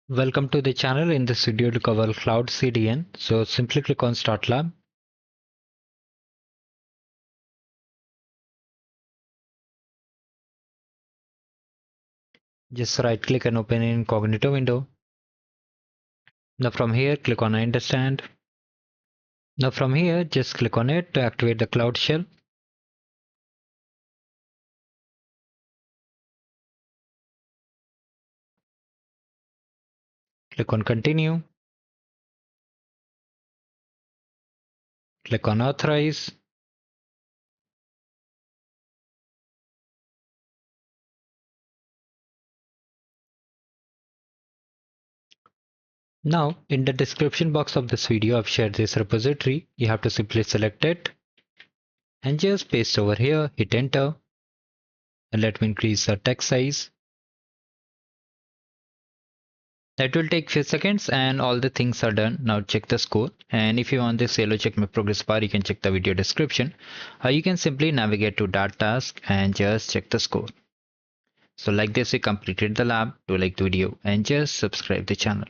Welcome to the channel. In this video to cover Cloud CDN. So simply click on Start Lab. Just right click and open an incognito window. Now from here click on I understand. Now from here just click on it to activate the Cloud Shell. Click on Continue. Click on Authorize. Now in the description box of this video I've shared this repository. You have to simply select it and just paste over here, hit enter, and let me increase the text size. That will take few seconds and all the things are done. Now check the score, and if you want this yellow check my progress bar, you can check the video description. You can simply navigate to that task and just check the score. So like this we completed the lab. Do like the video and just subscribe the channel.